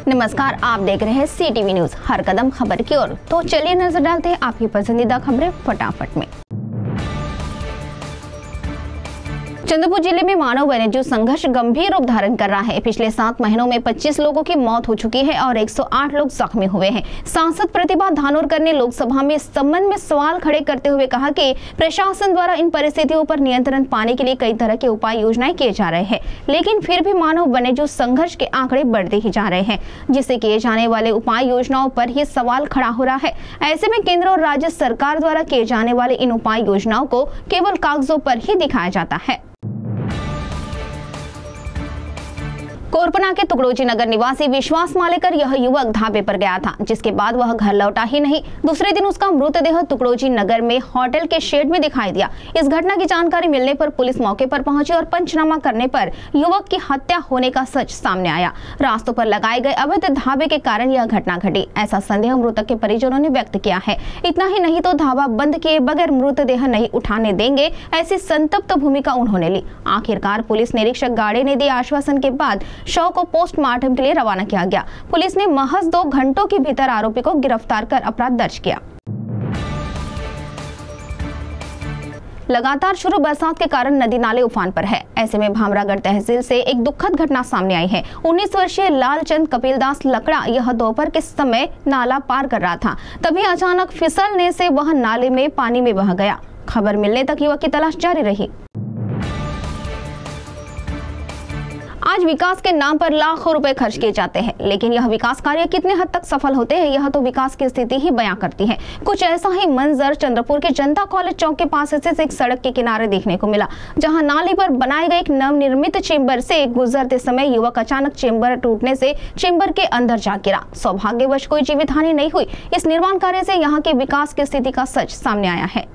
नमस्कार, आप देख रहे हैं CTV न्यूज, हर कदम खबर की ओर। तो चलिए नजर डालते हैं आपकी पसंदीदा खबरें फटाफट में। चंद्रपुर जिले में मानव वन्यजीव संघर्ष गंभीर रूप धारण कर रहा है। पिछले 7 महीनों में 25 लोगों की मौत हो चुकी है और 108 लोग जख्मी हुए हैं। सांसद प्रतिभा धानोरकर ने लोकसभा में इस संबंध में सवाल खड़े करते हुए कहा कि प्रशासन द्वारा इन परिस्थितियों पर नियंत्रण पाने के लिए कई तरह के उपाय योजनाएं किए जा रहे हैं, लेकिन फिर भी मानव वन्यजीव संघर्ष के आंकड़े बढ़ते ही जा रहे हैं, जिससे किए जाने वाले उपाय योजनाओं पर ही सवाल खड़ा हो रहा है। ऐसे में केंद्र और राज्य सरकार द्वारा किए जाने वाले इन उपाय योजनाओं को केवल कागजों पर ही दिखाया जाता है। कोरपना के तुगड़ोजी नगर निवासी विश्वास मालेकर यह युवक ढाबे पर गया था, जिसके बाद वह घर लौटा ही नहीं। दूसरे दिन उसका मृतदेह तुगड़ोजी नगर में होटल के शेड में दिखाई दिया। इस घटना की जानकारी मिलने पर पुलिस मौके पर पहुंची और पंचनामा करने पर युवक की हत्या होने का सच सामने आया। रास्तों पर लगाए गए अवैध ढाबे के कारण यह घटना घटी, ऐसा संदेह मृतक के परिजनों ने व्यक्त किया है। इतना ही नहीं तो ढाबा बंद किए बगैर मृतदेह नहीं उठाने देंगे, ऐसी संतप्त भूमिका उन्होंने ली। आखिरकार पुलिस निरीक्षक गाड़े ने दिए आश्वासन के बाद शव को पोस्टमार्टम के लिए रवाना किया गया। पुलिस ने महज 2 घंटों के भीतर आरोपी को गिरफ्तार कर अपराध दर्ज किया। लगातार शुरू बरसात के कारण नदी नाले उफान पर है। ऐसे में भामरागढ़ तहसील से एक दुखद घटना सामने आई है। 19 वर्षीय लालचंद कपिलदास लकड़ा यह दोपहर के समय नाला पार कर रहा था, तभी अचानक फिसलने से वह नाले में पानी में बह गया। खबर मिलने तक युवक की तलाश जारी रही। आज विकास के नाम पर लाखों रुपए खर्च किए जाते हैं, लेकिन यह विकास कार्य कितने हद तक सफल होते हैं, यह तो विकास की स्थिति ही बयां करती है। कुछ ऐसा ही मंजर चंद्रपुर के जनता कॉलेज चौक के पास स्थित एक सड़क के किनारे देखने को मिला, जहां नाली पर बनाए गए एक नवनिर्मित चेंबर से गुजरते समय युवक अचानक चेंबर टूटने से चेंबर के अंदर जा गिरा। सौभाग्यवश कोई जीवित हानि नहीं हुई। इस निर्माण कार्य से यहाँ के विकास की स्थिति का सच सामने आया है।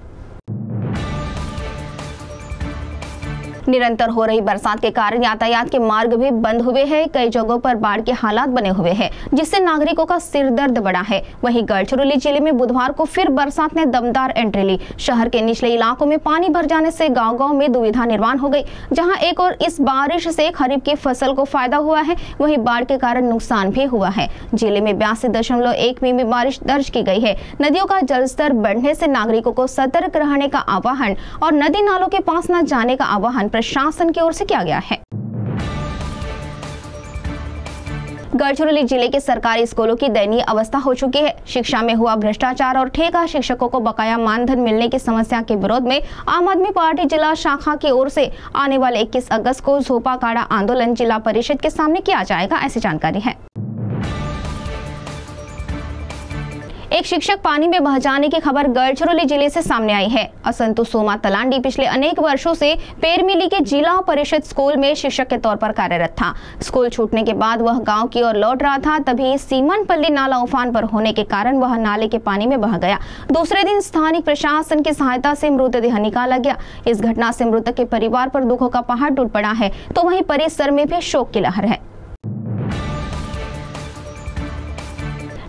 निरंतर हो रही बरसात के कारण यातायात के मार्ग भी बंद हुए हैं। कई जगहों पर बाढ़ के हालात बने हुए हैं, जिससे नागरिकों का सिर दर्द बढ़ा है। वहीं गढ़चिरौली जिले में बुधवार को फिर बरसात ने दमदार एंट्री ली। शहर के निचले इलाकों में पानी भर जाने से गांव-गांव में दुविधा निर्माण हो गई। जहां एक और इस बारिश से खरीफ की फसल को फायदा हुआ है, वहीं बाढ़ के कारण नुकसान भी हुआ है। जिले में 82.1 मिमी बारिश दर्ज की गई है। नदियों का जलस्तर बढ़ने से नागरिकों को सतर्क रहने का आह्वान और नदी नालों के पास न जाने का आह्वान प्रशासन की ओर से किया गया है। गढ़चिरौली जिले के सरकारी स्कूलों की दयनीय अवस्था हो चुकी है। शिक्षा में हुआ भ्रष्टाचार और ठेका शिक्षकों को बकाया मानधन मिलने की समस्या के विरोध में आम आदमी पार्टी जिला शाखा की ओर से आने वाले 21 अगस्त को झोपा काड़ा आंदोलन जिला परिषद के सामने किया जाएगा, ऐसी जानकारी है। एक शिक्षक पानी में बह जाने की खबर गढ़चिरौली जिले से सामने आई है। असंतु सोमा तलांडी पिछले अनेक वर्षों से पेरमिली के जिला परिषद स्कूल में शिक्षक के तौर पर कार्यरत था। स्कूल छूटने के बाद वह गांव की ओर लौट रहा था, तभी सीमनपल्ली नाला उफान पर होने के कारण वह नाले के पानी में बह गया। दूसरे दिन स्थानिक प्रशासन की सहायता से मृतदेह निकाला गया। इस घटना से मृतक के परिवार पर दुखों का पहाड़ टूट पड़ा है, तो वहीं परिसर में भी शोक की लहर है।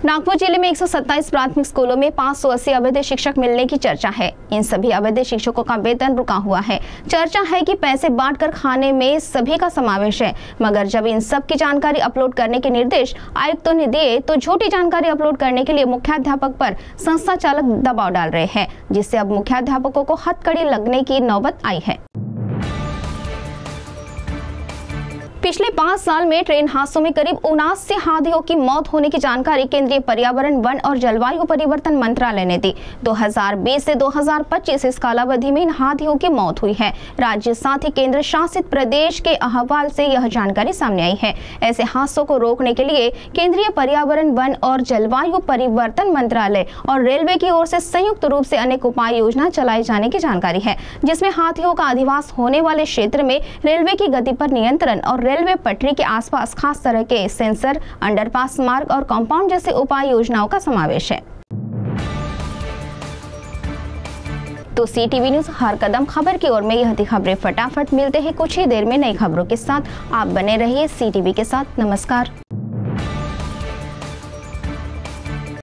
नागपुर जिले में 127 प्राथमिक स्कूलों में 580 अवैध शिक्षक मिलने की चर्चा है। इन सभी अवैध शिक्षकों का वेतन रुका हुआ है। चर्चा है कि पैसे बांटकर खाने में सभी का समावेश है, मगर जब इन सब की जानकारी अपलोड करने के निर्देश आयुक्तों ने दिए, तो झूठी जानकारी अपलोड करने के लिए मुख्याध्यापक पर संस्था चालक दबाव डाल रहे हैं, जिससे अब मुख्याध्यापकों को हथकड़ी लगने की नौबत आई है। पिछले 5 साल में ट्रेन हादसों में करीब 79 हाथियों की मौत होने की जानकारी केंद्रीय पर्यावरण, वन और जलवायु परिवर्तन मंत्रालय ने दी। 2020 से 2025 इस कालावधि में इन हाथियों की मौत हुई है। राज्य साथ ही केंद्र शासित प्रदेश के अहवाल से यह जानकारी सामने आई है। ऐसे हादसों को रोकने के लिए केंद्रीय पर्यावरण, वन और जलवायु परिवर्तन मंत्रालय और रेलवे की ओर से संयुक्त रूप से अनेक उपाय योजना चलाए जाने की जानकारी है, जिसमें हाथियों का अधिवास होने वाले क्षेत्र में रेलवे की गति पर नियंत्रण और रेलवे पटरी के आसपास खास तरह के सेंसर, अंडरपास मार्ग और कंपाउंड जैसे उपाय योजनाओं का समावेश है। तो CTV न्यूज हर कदम खबर की ओर में यह थी खबरें फटाफट। मिलते हैं कुछ ही देर में नई खबरों के साथ। आप बने रहिए CTV के साथ। नमस्कार।